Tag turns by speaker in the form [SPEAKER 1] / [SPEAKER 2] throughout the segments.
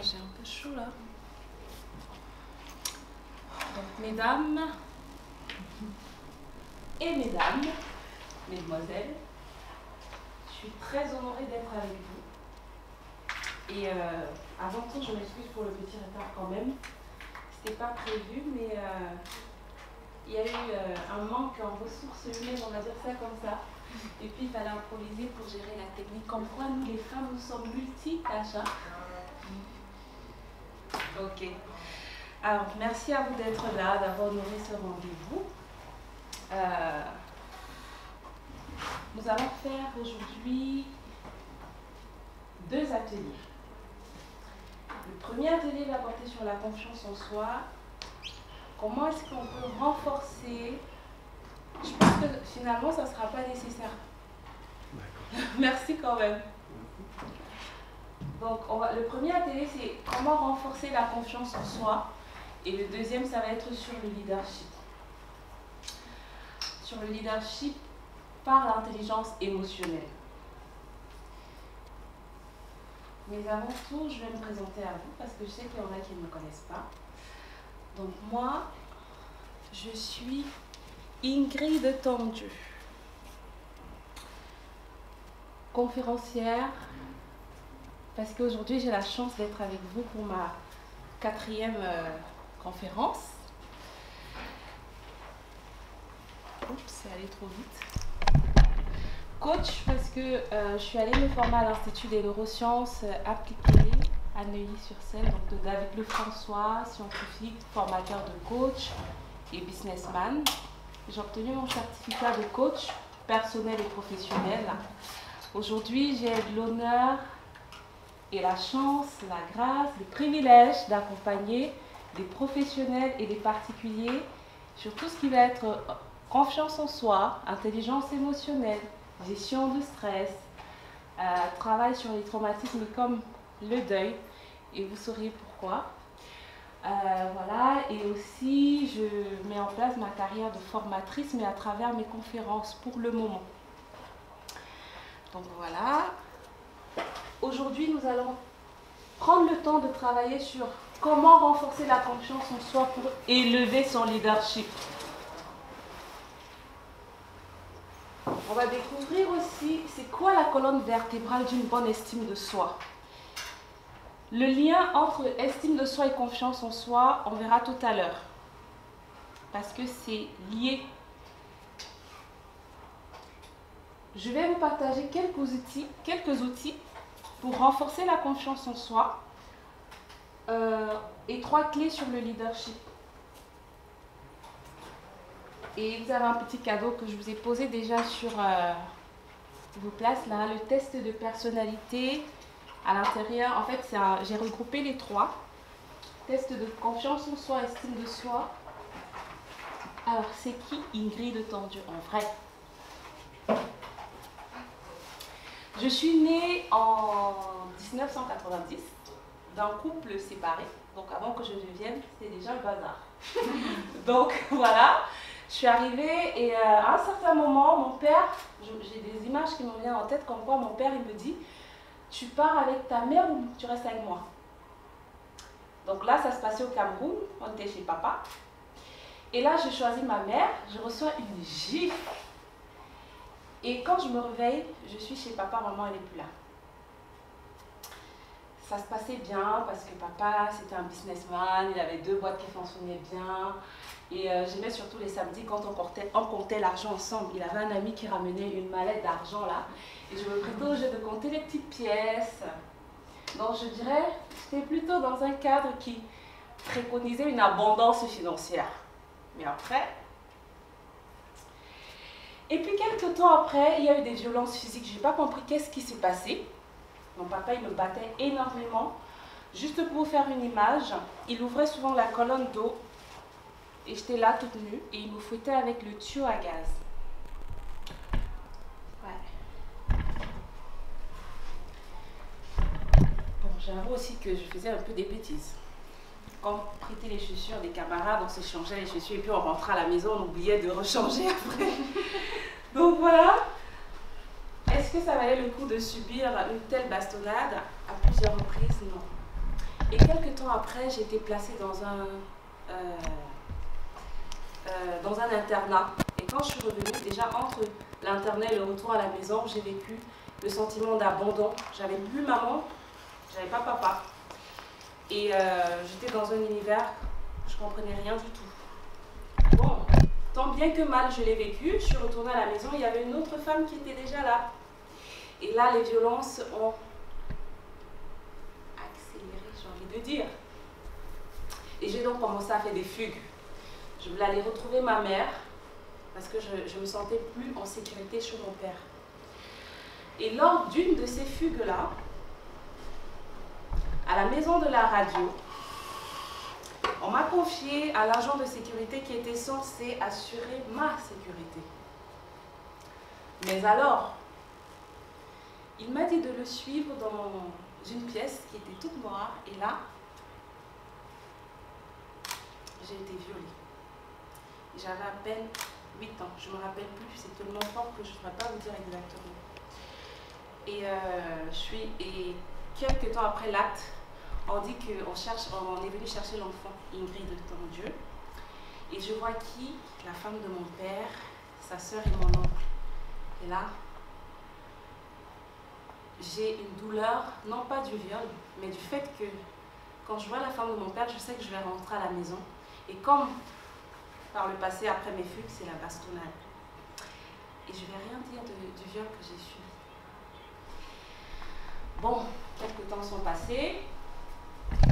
[SPEAKER 1] j'ai un peu chaud là. Donc, mesdames et mesdames, mesdemoiselles, je suis très honorée d'être avec vous. Et avant tout, je m'excuse pour le petit retard quand même. C'était pas prévu, mais il y a eu un manque en ressources humaines, on va dire ça comme ça. Et puis il fallait improviser pour gérer la technique. Comme quoi, nous les femmes, nous sommes multitâches. Hein? Ok. Alors, merci à vous d'être là, d'avoir honoré ce rendez-vous. Nous allons faire aujourd'hui 2 ateliers. Le premier atelier va porter sur la confiance en soi. Comment est-ce qu'on peut renforcer? Je pense que finalement, ça ne sera pas nécessaire. Merci quand même. Donc, le premier atelier, c'est comment renforcer la confiance en soi. Et le deuxième, ça va être sur le leadership. Sur le leadership par l'intelligence émotionnelle. Mais avant tout, je vais me présenter à vous parce que je sais qu'il y en a qui ne me connaissent pas. Donc moi, je suis Ingrid Tondieu, conférencière, parce qu'aujourd'hui j'ai la chance d'être avec vous pour ma 4e conférence. Oups, c'est allé trop vite. Coach, parce que je suis allée me former à l'Institut des neurosciences appliquées à Neuilly-sur-Seine, donc de David Lefrançois, scientifique, formateur de coach et businessman. J'ai obtenu mon certificat de coach personnel et professionnel. Aujourd'hui, j'ai l'honneur et la chance, la grâce, le privilège d'accompagner des professionnels et des particuliers sur tout ce qui va être confiance en soi, intelligence émotionnelle, gestion de stress, travail sur les traumatismes comme le deuil, et vous saurez pourquoi. Voilà, et aussi je mets en place ma carrière de formatrice, mais à travers mes conférences pour le moment. Donc voilà. Aujourd'hui, nous allons prendre le temps de travailler sur comment renforcer la confiance en soi pour élever son leadership. On va découvrir aussi c'est quoi la colonne vertébrale d'une bonne estime de soi. Le lien entre estime de soi et confiance en soi, on verra tout à l'heure. Parce que c'est lié. Je vais vous partager quelques outils pour renforcer la confiance en soi et 3 clés sur le leadership. Et vous avez un petit cadeau que je vous ai posé déjà sur vos places là, le test de personnalité. À l'intérieur, en fait, j'ai regroupé les 3. Test de confiance en soi, estime de soi. Alors, c'est qui Ingrid Tondieu en vrai? Je suis née en 1990 d'un couple séparé. Donc, avant que je devienne, c'était déjà le bazar. Donc, voilà. Je suis arrivée et à un certain moment, mon père, j'ai des images qui me viennent en tête, comme quoi mon père, il me dit: tu pars avec ta mère ou tu restes avec moi? Donc là, ça se passait au Cameroun, on était chez papa. Et là, je choisis ma mère, je reçois une gifle. Et quand je me réveille, je suis chez papa, maman, elle n'est plus là. Ça se passait bien parce que papa, c'était un businessman, il avait 2 boîtes qui fonctionnaient bien. Et j'aimais surtout les samedis quand on comptait l'argent ensemble. Il avait un ami qui ramenait une mallette d'argent là. Et je me prêtais au jeu de compter les petites pièces. Donc je dirais, j'étais plutôt dans un cadre qui préconisait une abondance financière. Mais après... Et puis quelques temps après, il y a eu des violences physiques. Je n'ai pas compris qu'est-ce qui s'est passé. Mon papa, il me battait énormément. Juste pour vous faire une image, il ouvrait souvent la colonne d'eau. Et j'étais là toute nue et il me fouettait avec le tuyau à gaz. Ouais. Bon, j'avoue aussi que je faisais un peu des bêtises. Quand on prêtait les chaussures des camarades, on s'échangeait les chaussures et puis on rentrait à la maison, on oubliait de rechanger après. Donc voilà. Est-ce que ça valait le coup de subir une telle bastonnade à plusieurs reprises? Non. Et quelques temps après, j'ai été placée dans un internat. Et quand je suis revenue, déjà entre l'internat et le retour à la maison, j'ai vécu le sentiment d'abandon. J'avais plus maman, j'avais pas papa. Et j'étais dans un univers, je comprenais rien du tout. Bon, tant bien que mal, je l'ai vécu. Je suis retournée à la maison, il y avait une autre femme qui était déjà là. Et là, les violences ont accéléré, j'ai envie de dire. Et j'ai donc commencé à faire des fugues. Je voulais aller retrouver ma mère parce que je ne me sentais plus en sécurité chez mon père. Et lors d'une de ces fugues-là, à la maison de la radio, on m'a confié à l'agent de sécurité qui était censé assurer ma sécurité. Mais alors, il m'a dit de le suivre dans une pièce qui était toute noire. Et là, j'ai été violée. J'avais à peine 8 ans. Je ne me rappelle plus. C'est tellement fort que je ne pourrais pas vous dire exactement. Et quelques temps après l'acte, on dit qu'on est venu chercher l'enfant, Ingrid Dieu. Et je vois qui? La femme de mon père, sa soeur et mon oncle. Et là, j'ai une douleur, non pas du viol, mais du fait que quand je vois la femme de mon père, je sais que je vais rentrer à la maison. Et comme par le passé, après mes fugues, c'est la bastonnade. Et je ne vais rien dire du viol que j'ai subi. Bon, quelques temps sont passés.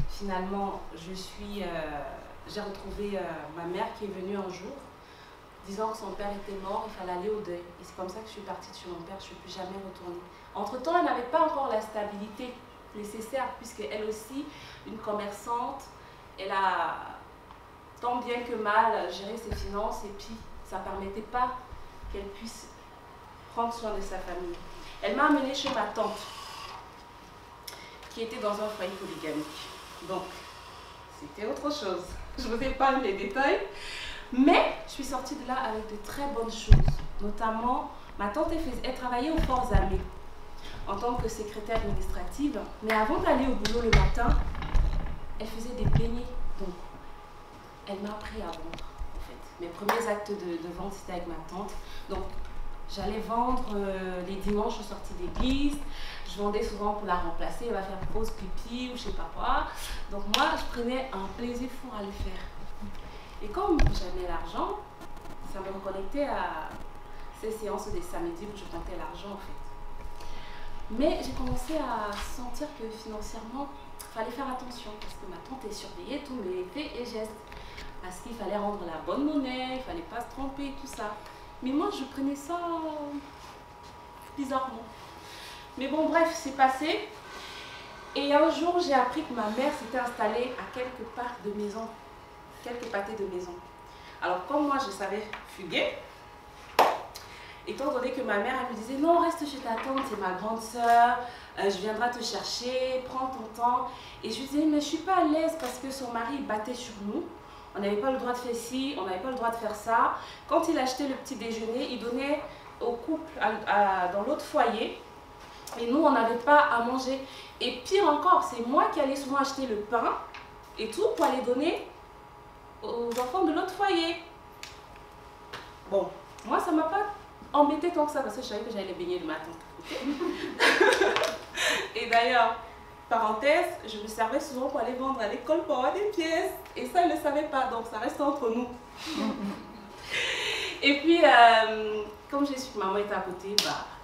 [SPEAKER 1] Finalement, j'ai retrouvé ma mère qui est venue un jour, disant que son père était mort, il fallait aller au deuil. Et c'est comme ça que je suis partie de chez mon père, je ne suis plus jamais retournée. Entre-temps, elle n'avait pas encore la stabilité nécessaire, puisqu'elle aussi, une commerçante, elle a tant bien que mal géré ses finances, et puis ça ne permettait pas qu'elle puisse prendre soin de sa famille. Elle m'a amenée chez ma tante, qui était dans un foyer polygamique. Donc, c'était autre chose. Je ne vous épargne les détails. Mais je suis sortie de là avec de très bonnes choses. Notamment, ma tante, elle travaillait aux Forces armées en tant que secrétaire administrative. Mais avant d'aller au boulot le matin, elle faisait des beignets. Donc, elle m'a appris à vendre, en fait. Mes premiers actes de vente, c'était avec ma tante. Donc, j'allais vendre les dimanches aux sorties d'église. Je vendais souvent pour la remplacer. Elle va faire pause pipi ou je sais pas quoi. Donc, moi, je prenais un plaisir fou à le faire. Et comme j'avais l'argent, ça me reconnectait à ces séances des samedis où je comptais l'argent, en fait. Mais j'ai commencé à sentir que financièrement, il fallait faire attention parce que ma tante surveillait tous mes faits et gestes. Parce qu'il fallait rendre la bonne monnaie, il ne fallait pas se tromper, tout ça. Mais moi, je prenais ça bizarrement. Mais bon, bref, c'est passé. Et un jour, j'ai appris que ma mère s'était installée à quelques parcs de maison, quelques pâtés de maison. Alors, comme moi, je savais fuguer, étant donné que ma mère, elle me disait, non, reste chez ta tante, c'est ma grande soeur, je viendrai te chercher, prends ton temps. Et je lui disais, mais je ne suis pas à l'aise parce que son mari battait sur nous. On n'avait pas le droit de faire ci, on n'avait pas le droit de faire ça. Quand il achetait le petit déjeuner, il donnait au couple dans l'autre foyer. Et nous, on n'avait pas à manger. Et pire encore, c'est moi qui allais souvent acheter le pain et tout pour aller donner aux enfants de l'autre foyer. Bon, moi, ça ne m'a pas embêté tant que ça parce que je savais que j'allais les baigner le matin. Et d'ailleurs, parenthèse, je me servais souvent pour aller vendre à l'école pour avoir des pièces. Et ça, elle ne le savait pas, donc ça reste entre nous. Et puis, comme j'ai su que maman était à côté,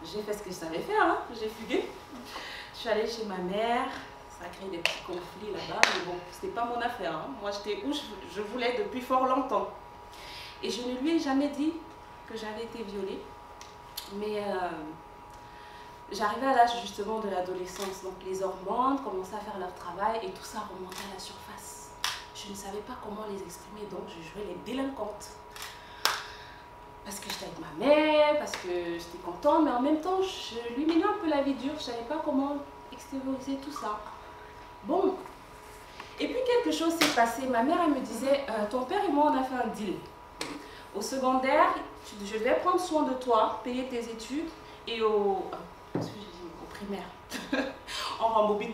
[SPEAKER 1] j'ai fait ce que je savais faire, hein. J'ai fugué. Je suis allée chez ma mère, ça a créé des petits conflits là-bas, mais bon, c'était pas mon affaire, hein. Moi, j'étais où je voulais depuis fort longtemps. Et je ne lui ai jamais dit que j'avais été violée, mais j'arrivais à l'âge justement de l'adolescence, donc les hormones commençaient à faire leur travail et tout ça remontait à la surface. Je ne savais pas comment les exprimer, donc je jouais les délinquantes. Parce que j'étais avec ma mère, parce que j'étais contente, mais en même temps, je lui menais un peu la vie dure, je ne savais pas comment extérioriser tout ça. Bon, et puis quelque chose s'est passé. Ma mère, elle me disait, ton père et moi, on a fait un deal. Au secondaire, je devais prendre soin de toi, payer tes études, et au primaire, on rembobine,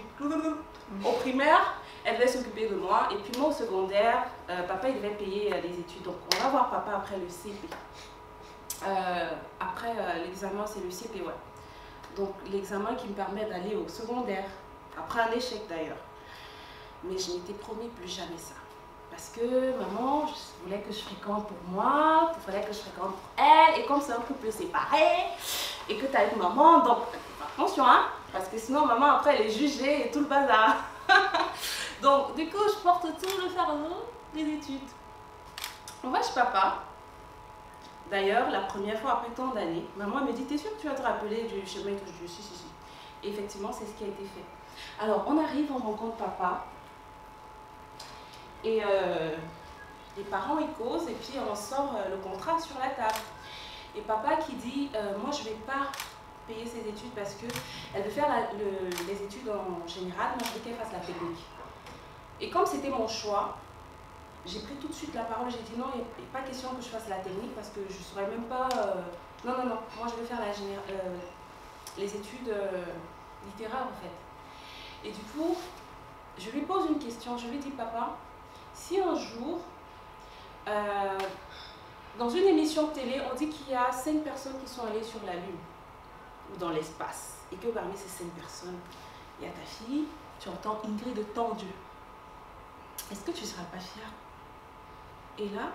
[SPEAKER 1] au primaire, Elle devait s'occuper de moi. Et puis moi, au secondaire, papa, il devait payer les études. Donc, on va voir papa après le CP. Après l'examen, c'est le CP, ouais. Donc, l'examen qui me permet d'aller au secondaire. Après un échec, d'ailleurs. Mais je m'étais promis plus jamais ça. Parce que maman, je voulais que je fréquente pour moi, il fallait que je fréquente pour elle. Et comme c'est un couple séparé, et que tu as une maman, donc attention, hein, parce que sinon maman après elle est jugée et tout le bazar. Donc du coup, je porte tout le fardeau des études. On va chez papa. D'ailleurs, la première fois après tant d'années, maman me dit, t'es sûre que tu vas te rappeler du chemin et tout? Je dis, si, si, si. Et effectivement, c'est ce qui a été fait. Alors, on arrive, on rencontre papa. Et les parents, ils causent et puis on sort le contrat sur la table. Et papa qui dit, moi je ne vais pas payer ses études parce qu'elle veut faire les études en général, moi je veux qu'elle fasse la technique. Et comme c'était mon choix, j'ai pris tout de suite la parole, j'ai dit non, il n'est pas question que je fasse la technique parce que je ne saurais même pas... Non, non, non, moi je veux faire les études littéraires en fait. Et du coup, je lui pose une question, je lui dis, papa, si un jour, dans une émission de télé, on dit qu'il y a 5 personnes qui sont allées sur la Lune ou dans l'espace, et que parmi ces 5 personnes, il y a ta fille, tu entends Ingrid tendue. Est-ce que tu ne seras pas fière? Et là,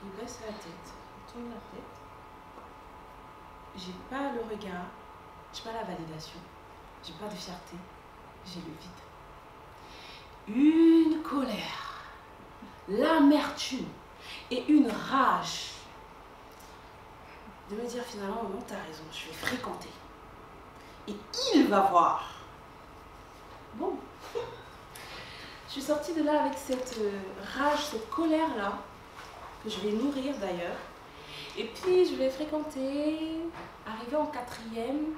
[SPEAKER 1] il baisse la tête, il tourne la tête. J'ai pas le regard, j'ai pas la validation, j'ai pas de fierté, j'ai le vide. Une colère, l'amertume et une rage de me dire finalement, non, t'as raison, je vais fréquenter. Et il va voir. Bon, je suis sortie de là avec cette rage, cette colère-là, que je vais nourrir d'ailleurs. Et puis je vais fréquenter, arriver en 4e,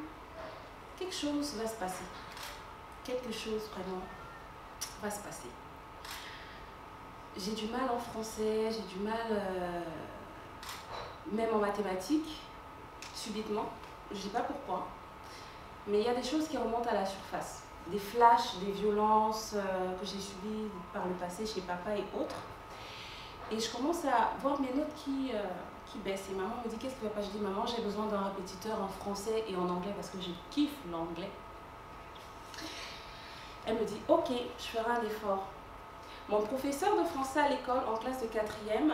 [SPEAKER 1] quelque chose va se passer. Quelque chose vraiment va se passer. J'ai du mal en français, j'ai du mal même en mathématiques, subitement. Je ne sais pas pourquoi. Mais il y a des choses qui remontent à la surface. Des flashs, des violences que j'ai subies par le passé chez papa et autres. Et je commence à voir mes notes qui baissent. Et maman me dit, qu'est-ce qui ne va pas? Je dis, maman, j'ai besoin d'un répétiteur en français et en anglais parce que je kiffe l'anglais. Elle me dit, ok, je ferai un effort. Mon professeur de français à l'école, en classe de 4e,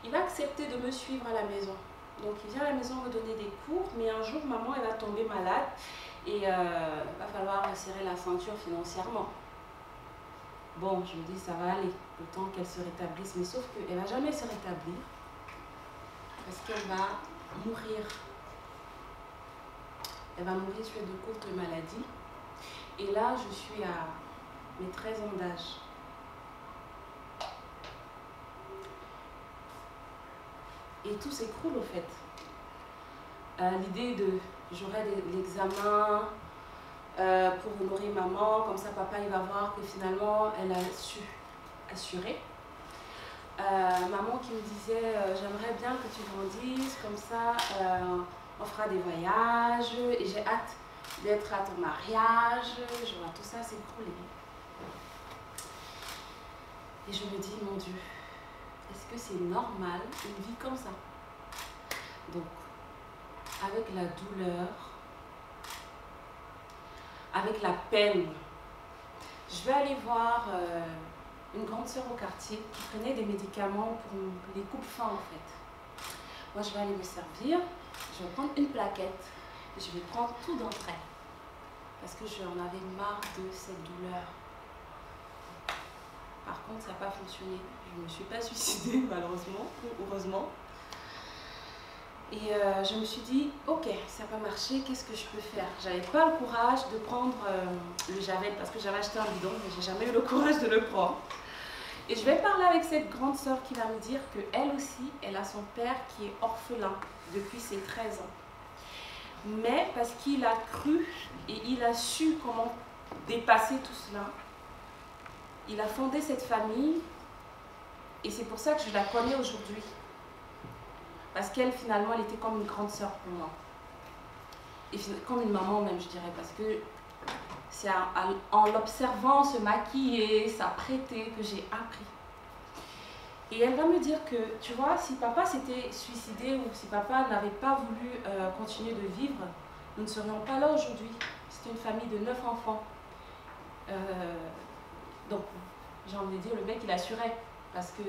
[SPEAKER 1] il va accepter de me suivre à la maison. Donc il vient à la maison me donner des cours, mais un jour, maman, elle va tomber malade et va falloir serrer la ceinture financièrement. Bon, je me dis, ça va aller, le temps qu'elle se rétablisse, mais sauf qu'elle ne va jamais se rétablir parce qu'elle va mourir. Elle va mourir suite de courtes maladies. Et là, je suis à mes 13 ans d'âge. Et tout s'écroule au fait. L'idée de, j'aurai l'examen pour honorer maman, comme ça papa il va voir que finalement elle a su assurer. Maman qui me disait, j'aimerais bien que tu grandisses, comme ça on fera des voyages et j'ai hâte d'être à ton mariage. Je vois tout ça s'écrouler. Et je me dis, mon Dieu, est-ce que c'est normal une vie comme ça? Donc, avec la douleur, avec la peine, je vais aller voir une grande sœur au quartier qui prenait des médicaments pour les coupe-faim en fait. Moi, je vais aller me servir, je vais prendre une plaquette et je vais prendre tout d'entre elles. Parce que j'en avais marre de cette douleur. Par contre, ça n'a pas fonctionné. Je ne me suis pas suicidée, malheureusement, ou heureusement. Et je me suis dit, ok, ça n'a pas marché, qu'est-ce que je peux faire? J'avais pas le courage de prendre le Javel, parce que j'avais acheté un bidon, mais j'ai jamais eu le courage de le prendre. Et je vais parler avec cette grande sœur qui va me dire qu'elle aussi, elle a son père qui est orphelin depuis ses 13 ans. Mais parce qu'il a cru et il a su comment dépasser tout cela, il a fondé cette famille et c'est pour ça que je la connais aujourd'hui. Parce qu'elle, finalement, elle était comme une grande sœur pour moi. Et comme une maman même, je dirais, parce que C'est en l'observant se maquiller, s'apprêter que j'ai appris. Et elle va me dire que, tu vois, si papa s'était suicidé ou si papa n'avait pas voulu continuer de vivre, nous ne serions pas là aujourd'hui. C'était une famille de 9 enfants. Donc, j'ai envie de dire, le mec, il assurait. Parce que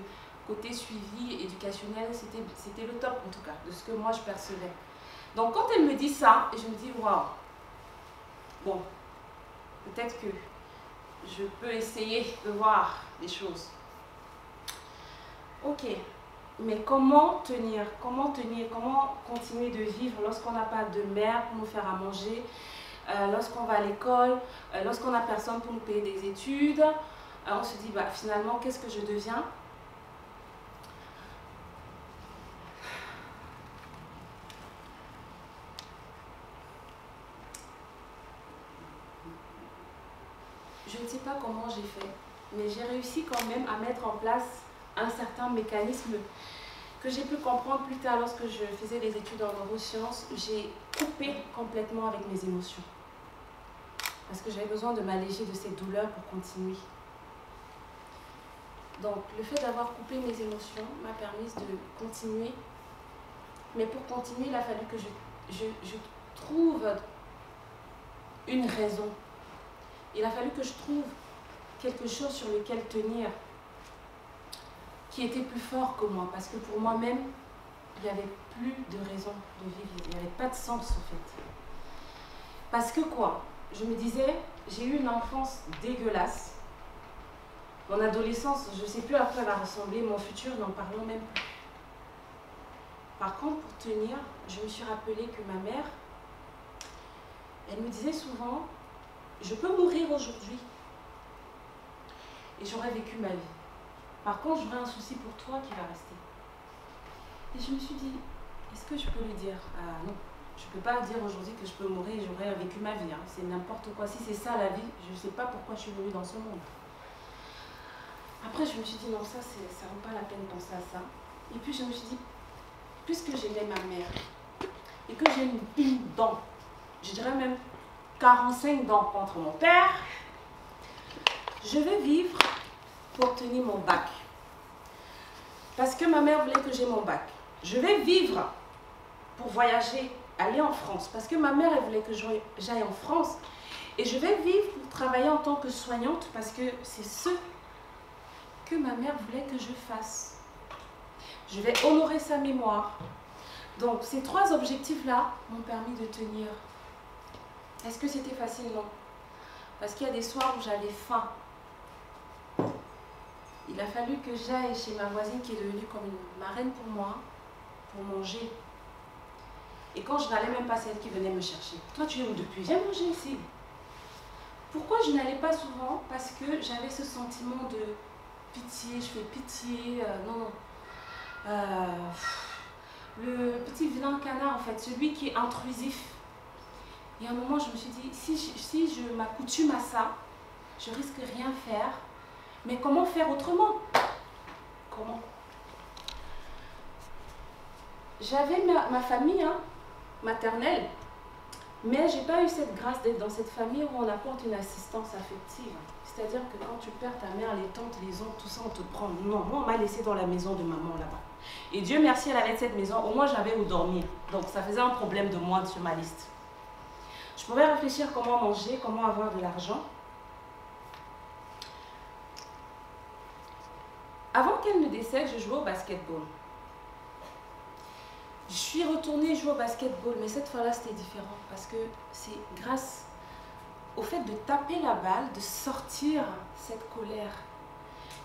[SPEAKER 1] côté suivi éducationnel, c'était le top, en tout cas, de ce que moi, je percevais. Donc, quand elle me dit ça, je me dis, waouh, bon, peut-être que je peux essayer de voir les choses. Ok, mais comment tenir, comment continuer de vivre lorsqu'on n'a pas de mère pour nous faire à manger, lorsqu'on va à l'école, lorsqu'on n'a personne pour nous payer des études, on se dit, bah, finalement, qu'est-ce que je deviens? Je ne sais pas comment j'ai fait, mais j'ai réussi quand même à mettre en place un certain mécanisme que j'ai pu comprendre plus tard lorsque je faisais des études en neurosciences. J'ai coupé complètement avec mes émotions parce que j'avais besoin de m'alléger de cette douleur pour continuer. Donc le fait d'avoir coupé mes émotions m'a permis de continuer, mais pour continuer il a fallu que je trouve une raison. Il a fallu que je trouve quelque chose sur lequel tenir qui était plus fort que moi, parce que pour moi-même, il n'y avait plus de raison de vivre, il n'y avait pas de sens en fait. Parce que quoi? Je me disais, j'ai eu une enfance dégueulasse, mon adolescence, je ne sais plus à quoi elle va ressembler, mon futur, n'en parlons même plus. Par contre, pour tenir, je me suis rappelé que ma mère, elle me disait souvent, je peux mourir aujourd'hui et j'aurais vécu ma vie. Par contre, j'aurais un souci pour toi qui va rester. Et je me suis dit, est-ce que je peux lui dire? Ah non, je ne peux pas dire aujourd'hui que je peux mourir et j'aurais vécu ma vie. Hein. C'est n'importe quoi. Si c'est ça la vie, je ne sais pas pourquoi je suis venue dans ce monde. Après, je me suis dit, non, ça ne vaut pas la peine de penser à ça. Et puis, je me suis dit, puisque j'aimais ma mère et que j'ai une dent, je dirais même 45 dents contre mon père, je vais vivre pour obtenir mon bac. Parce que ma mère voulait que j'ai mon bac. Je vais vivre pour voyager, aller en France. Parce que ma mère, elle voulait que j'aille en France. Et je vais vivre pour travailler en tant que soignante parce que c'est ce que ma mère voulait que je fasse. Je vais honorer sa mémoire. Donc, ces 3 objectifs-là m'ont permis de tenir. Est-ce que c'était facile? Non. Parce qu'il y a des soirs où j'avais faim. Il a fallu que j'aille chez ma voisine qui est devenue comme une marraine pour moi, pour manger. Et quand je n'allais même pas, c'est elle qui venait me chercher. Toi, tu es où depuis? Viens manger ici. Pourquoi je n'allais pas souvent? Parce que j'avais ce sentiment de pitié, je fais pitié, non. Le petit vilain canard, en fait, celui qui est intrusif. Et à un moment, je me suis dit, si je m'accoutume à ça, je risque rien faire. Mais comment faire autrement? Comment? J'avais ma famille maternelle, mais je n'ai pas eu cette grâce d'être dans cette famille où on apporte une assistance affective. C'est-à-dire que quand tu perds ta mère, les tantes, les oncles, tout ça, on te prend. Non, moi, on m'a laissé dans la maison de maman là-bas. Et Dieu merci, elle avait cette maison. Au moins, j'avais où dormir. Donc, ça faisait un problème de moins sur ma liste. Je pouvais réfléchir comment manger, comment avoir de l'argent. Avant qu'elle ne décède, je jouais au basketball. Je suis retournée jouer au basketball, mais cette fois-là, c'était différent parce que c'est grâce au fait de taper la balle, de sortir cette colère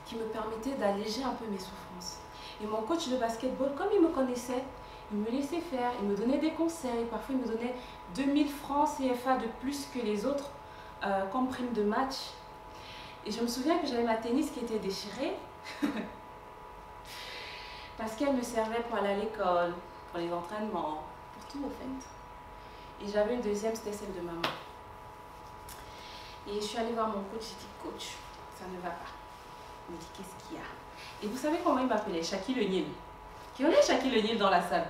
[SPEAKER 1] qui me permettait d'alléger un peu mes souffrances. Et mon coach de basketball, comme il me connaissait, il me laissait faire, il me donnait des conseils. Parfois, il me donnait 2000 francs CFA de plus que les autres comme prime de match. Et je me souviens que j'avais ma tennis qui était déchirée parce qu'elle me servait pour aller à l'école, pour les entraînements, pour tout au fait. Et j'avais une deuxième, c'était celle de maman. Et je suis allée voir mon coach, j'ai dit, coach, ça ne va pas. Il me dit, qu'est-ce qu'il y a? Et vous savez comment il m'appelait? Shaquille O'Neal. Qui en est Shaquille O'Neal dans la salle?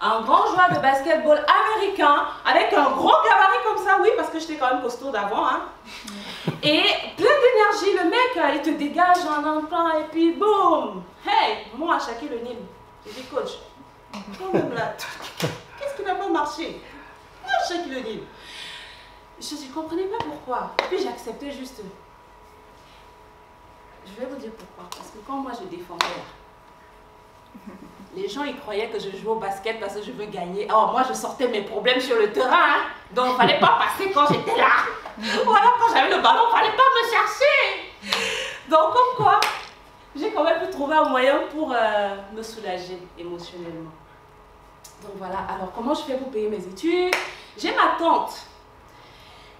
[SPEAKER 1] Un grand joueur de basketball américain avec un gros gabarit comme ça, oui, parce que j'étais quand même costaud d'avant. Hein. Et plein d'énergie, le mec, il te dégage un plan et puis boum. Hey, moi, à Shaquille O'Neal, j'ai dit coach, quand même là, qu'est-ce qui n'a pas marché? Moi, Shaquille O'Neal. Je ne comprenais pas pourquoi. Et puis j'ai accepté juste. Je vais vous dire pourquoi. Parce que quand moi je défendais, les gens ils croyaient que je jouais au basket parce que je veux gagner. Alors moi je sortais mes problèmes sur le terrain. Hein. Donc il ne fallait pas passer quand j'étais là. Ou alors quand j'avais le ballon, il ne fallait pas me chercher. Donc comme quoi, j'ai quand même pu trouver un moyen pour me soulager émotionnellement. Donc voilà, alors comment je fais pour payer mes études? J'ai ma tante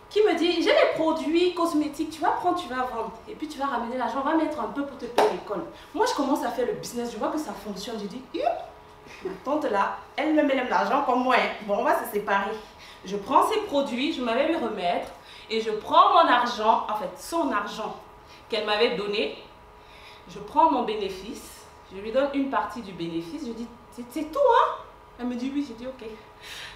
[SPEAKER 1] qui me dit, j'ai des produits cosmétiques, tu vas prendre, tu vas vendre. Et puis tu vas ramener l'argent, on va mettre un peu pour te payer l'école. Moi, je commence à faire le business, je vois que ça fonctionne. Je dis, ma tante là, elle me met même l'argent comme moi. Bon, on va se séparer. Je prends ses produits, je m'avais lui remettre. Et je prends mon argent, en fait, son argent qu'elle m'avait donné. Je prends mon bénéfice, je lui donne une partie du bénéfice. Je dis, c'est tout, hein? Elle me dit oui, j'ai dit ok.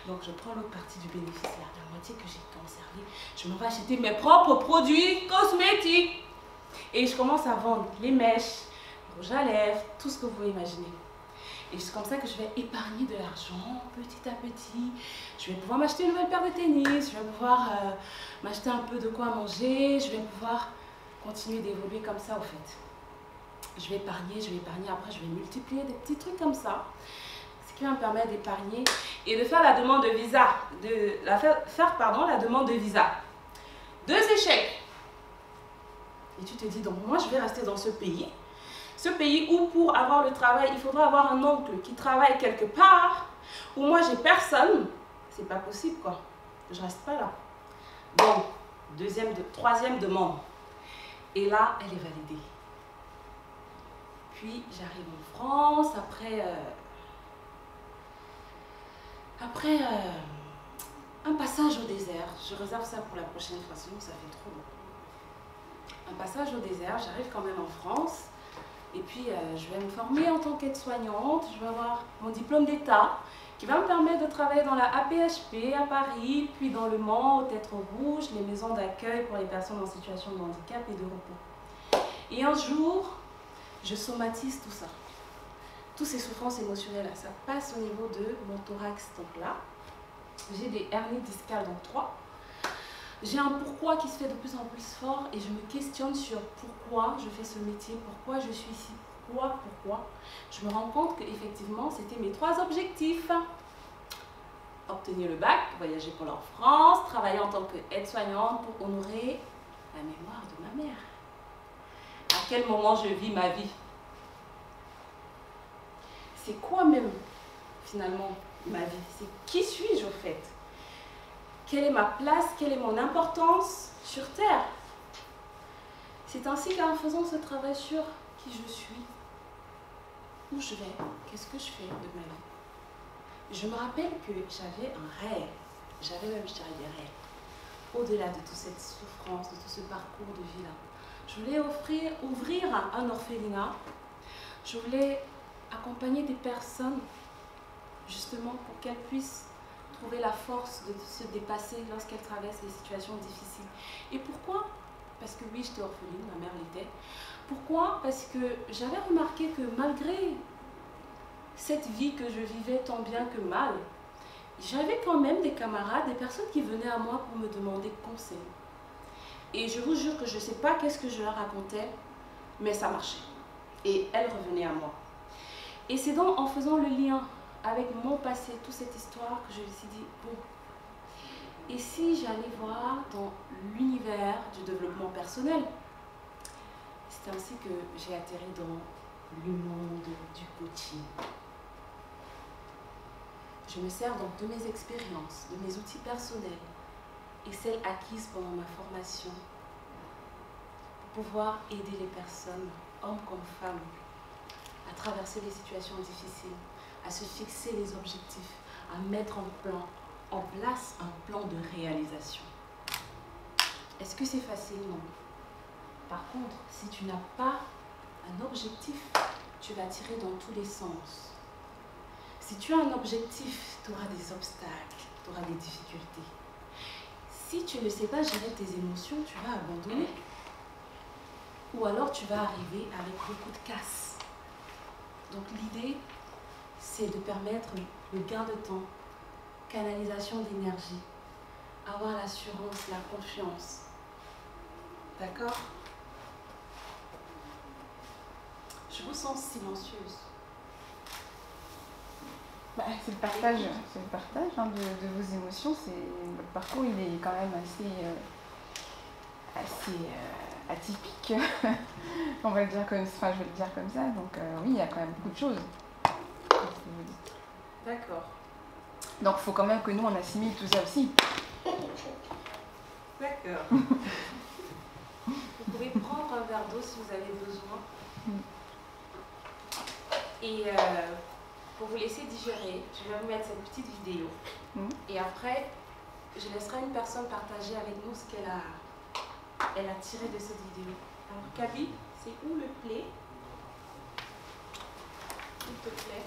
[SPEAKER 1] Donc je prends l'autre partie du bénéfice, là, la moitié que j'ai conservée. Je m'en vais acheter mes propres produits cosmétiques. Et je commence à vendre les mèches, le rouge à lèvres, tout ce que vous pouvez imaginer. Et c'est comme ça que je vais épargner de l'argent petit à petit. Je vais pouvoir m'acheter une nouvelle paire de tennis, je vais pouvoir m'acheter un peu de quoi manger, je vais pouvoir continuer d'évoluer comme ça au fait. Je vais épargner, après je vais multiplier des petits trucs comme ça. Qui va me permettre d'épargner et de faire la demande de visa, la demande de visa. 2 échecs. Et tu te dis, donc moi je vais rester dans ce pays où pour avoir le travail, il faudra avoir un oncle qui travaille quelque part, où moi j'ai personne, c'est pas possible quoi, je reste pas là. Donc, troisième demande. Et là, elle est validée. Puis j'arrive en France, après un passage au désert, je réserve ça pour la prochaine fois, sinon ça fait trop long. Un passage au désert, j'arrive quand même en France, et puis je vais me former en tant qu'aide-soignante, je vais avoir mon diplôme d'État, qui va me permettre de travailler dans la APHP à Paris, puis dans le Mans, aux Têtes Rouges, les maisons d'accueil pour les personnes en situation de handicap et de repos. Et un jour, je somatise tout ça. Toutes ces souffrances émotionnelles, ça passe au niveau de mon thorax. Donc là, j'ai des hernies discales, donc 3. J'ai un pourquoi qui se fait de plus en plus fort et je me questionne sur pourquoi je fais ce métier, pourquoi je suis ici, pourquoi. Je me rends compte qu'effectivement, c'était mes 3 objectifs. Obtenir le bac, voyager pour la France, travailler en tant qu'aide-soignante pour honorer la mémoire de ma mère. À quel moment je vis ma vie? C'est quoi même, finalement, ma vie? C'est qui suis-je, au fait? Quelle est ma place? Quelle est mon importance sur Terre? C'est ainsi qu'en faisant ce travail sur qui je suis, où je vais, qu'est-ce que je fais de ma vie? Je me rappelle que j'avais un rêve, j'avais même, je dirais, des rêves. Au-delà de toute cette souffrance, de tout ce parcours de vie-là, je voulais ouvrir un orphelinat. Je voulais accompagner des personnes justement pour qu'elles puissent trouver la force de se dépasser lorsqu'elles traversent des situations difficiles. Et pourquoi? Parce que oui, j'étais orpheline, ma mère l'était. Pourquoi? Parce que j'avais remarqué que malgré cette vie que je vivais tant bien que mal, j'avais quand même des camarades, des personnes qui venaient à moi pour me demander conseil. Et je vous jure que je ne sais pas qu'est-ce que je leur racontais, mais ça marchait. Et elles revenaient à moi. Et c'est donc en faisant le lien avec mon passé, toute cette histoire, que je me suis dit, bon, et si j'allais voir dans l'univers du développement personnel? C'est ainsi que j'ai atterri dans le monde du coaching. Je me sers donc de mes expériences, de mes outils personnels et celles acquises pendant ma formation pour pouvoir aider les personnes, hommes comme femmes, à traverser les situations difficiles, à se fixer les objectifs, à mettre en place un plan de réalisation. Est-ce que c'est facile? Non. Par contre, si tu n'as pas un objectif, tu vas tirer dans tous les sens. Si tu as un objectif, tu auras des obstacles, tu auras des difficultés. Si tu ne sais pas gérer tes émotions, tu vas abandonner. Ou alors tu vas arriver avec beaucoup de casse. Donc l'idée, c'est de permettre le gain de temps, canalisation d'énergie, avoir l'assurance, la confiance. D'accord? Je vous sens silencieuse.
[SPEAKER 2] Bah, c'est le partage hein, de vos émotions. Votre parcours, il est quand même assez atypique. On va le dire comme, enfin, je vais le dire comme ça. Donc oui, il y a quand même beaucoup de choses.
[SPEAKER 1] D'accord.
[SPEAKER 2] Donc il faut quand même que nous on assimile tout ça aussi.
[SPEAKER 1] D'accord. Vous pouvez prendre un verre d'eau si vous avez besoin. Et pour vous laisser digérer, je vais vous mettre cette petite vidéo. Et après, je laisserai une personne partager avec nous ce qu'elle a tiré de cette vidéo. Alors, Kaby, c'est où le play? S'il te plaît.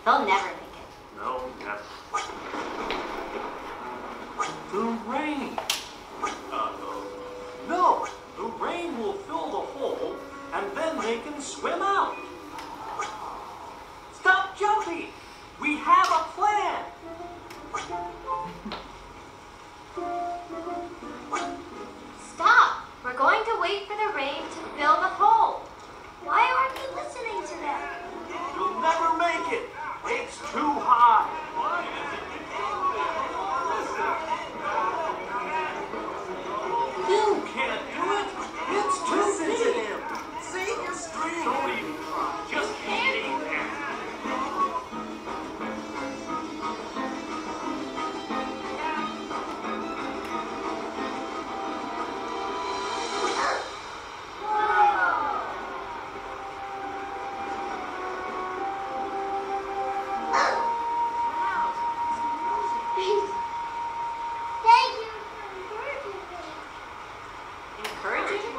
[SPEAKER 3] They'll never make it.
[SPEAKER 4] No, never. The rain. No, the rain will fill the hole, and then they can swim out. Stop jumping. We have a plan.
[SPEAKER 3] Stop. We're going to wait for the rain to fill the hole. Why aren't you listening to them?
[SPEAKER 4] You'll never make it. It's too high. You can't do it. It's too sensitive. See your string. Don't even try. Just hang there.
[SPEAKER 3] Thank you for encouraging me. Encouraging?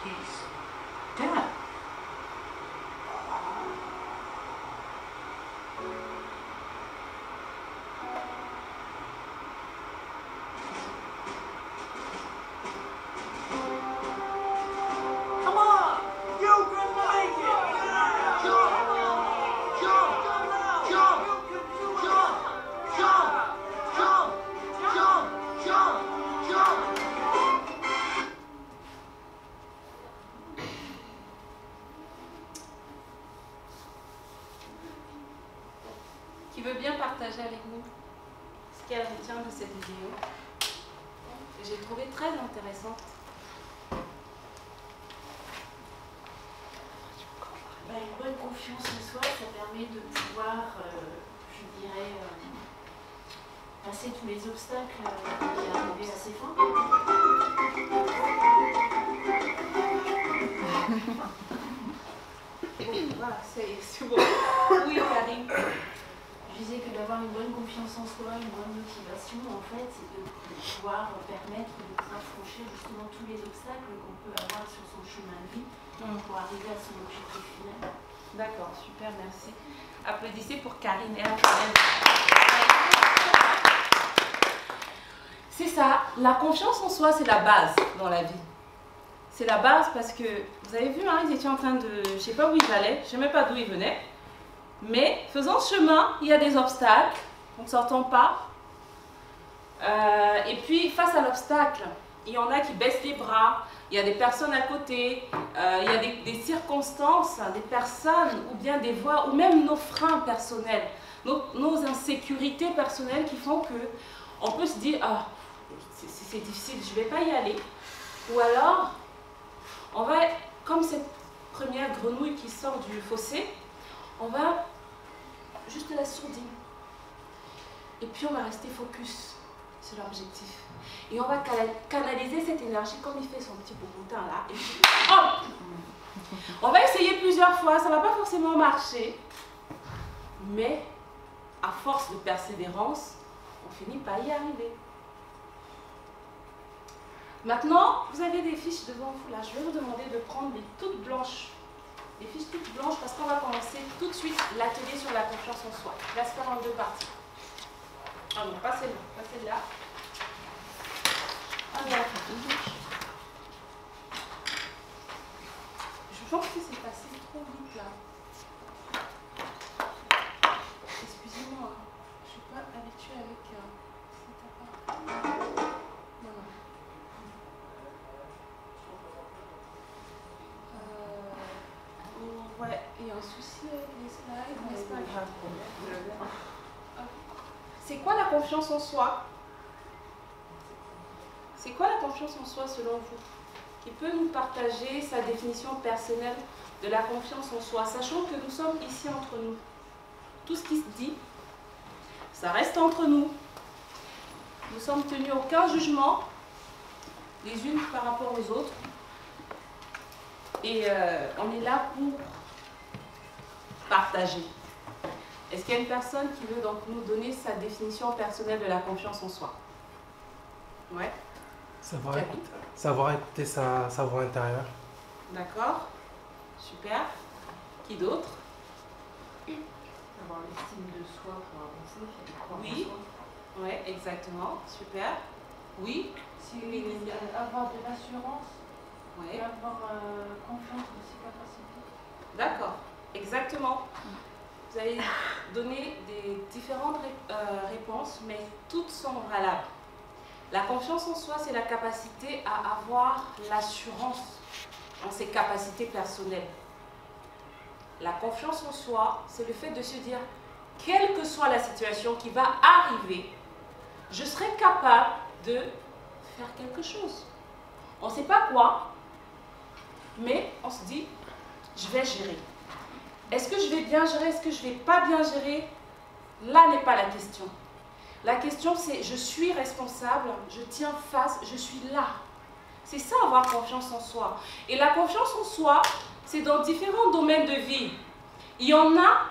[SPEAKER 4] He's dead. Come on! You can make it! Jump! Jump! Jump! Jump! Jump! Jump! Jump! Jump! Jump!
[SPEAKER 1] Qui veut bien partager avec nous ce qu'elle retient de cette vidéo? J'ai trouvé très intéressante.
[SPEAKER 5] Une bonne confiance en soi, ça permet de pouvoir, je dirais, passer tous les obstacles et arriver à ses fins.
[SPEAKER 1] Voilà, c'est bon. Oui, Karine.
[SPEAKER 5] Je disais que d'avoir une bonne confiance en soi, une bonne motivation, en fait, c'est de pouvoir permettre de pouvoir franchir justement tous les obstacles qu'on peut avoir sur son chemin de vie pour arriver à son objectif final.
[SPEAKER 1] D'accord, super, merci. Applaudissez pour Karine. C'est ça, la confiance en soi, c'est la base dans la vie. C'est la base parce que, vous avez vu, hein, ils étaient en train de... Je ne sais pas où ils allaient, je ne sais même pas d'où ils venaient. Mais faisant ce chemin, il y a des obstacles, on ne s'entend pas. Et puis, face à l'obstacle, il y en a qui baissent les bras, il y a des personnes à côté, il y a des circonstances, des personnes, ou bien des voix, ou même nos freins personnels, nos insécurités personnelles qui font que on peut se dire, ah, c'est difficile, je ne vais pas y aller. Ou alors, on va, comme cette première grenouille qui sort du fossé, on va juste la sourdir. Et puis on va rester focus sur l'objectif. Et on va canaliser cette énergie comme il fait son petit popotin là. Et puis, hop! On va essayer plusieurs fois, ça ne va pas forcément marcher. Mais à force de persévérance, on finit par y arriver. Maintenant, vous avez des fiches devant vous là. Je vais vous demander de prendre des toutes blanches. Des fiches toutes blanches parce qu'on va commencer tout de suite l'atelier sur la confiance en soi. Il va se faire en 2 parties. Ah non, pas celle-là, pas celle-là. Ah non, je pense que c'est passé trop vite là. Excusez-moi, je ne suis pas habituée avec cet appareil. Non, non. Ouais, il y a un souci avec les slides, mais c'est pas grave. C'est quoi la confiance en soi? C'est quoi la confiance en soi selon vous? Qui peut nous partager sa définition personnelle de la confiance en soi, sachant que nous sommes ici entre nous. Tout ce qui se dit, ça reste entre nous. Nous sommes tenus aucun jugement, les unes par rapport aux autres. Et on est là pour partager. Est-ce qu'il y a une personne qui veut donc nous donner sa définition personnelle de la confiance en soi? Ouais.
[SPEAKER 6] Savoir écouter sa voix intérieure.
[SPEAKER 1] D'accord. Super. Qui d'autre?
[SPEAKER 5] Avoir l'estime de soi pour avancer.
[SPEAKER 1] Oui. Ouais, exactement. Super. Oui.
[SPEAKER 5] Avoir de l'assurance.
[SPEAKER 1] Ouais.
[SPEAKER 5] Et avoir confiance en ses capacités.
[SPEAKER 1] D'accord. Exactement. Vous avez donné des différentes réponses, mais toutes sont valables. La confiance en soi, c'est la capacité à avoir l'assurance en ses capacités personnelles. La confiance en soi, c'est le fait de se dire, quelle que soit la situation qui va arriver, je serai capable de faire quelque chose. On ne sait pas quoi, mais on se dit, je vais gérer. Est-ce que je vais bien gérer? Est-ce que je ne vais pas bien gérer? Là n'est pas la question. La question c'est, je suis responsable, je tiens face, je suis là. C'est ça avoir confiance en soi. Et la confiance en soi, c'est dans différents domaines de vie. Il y en a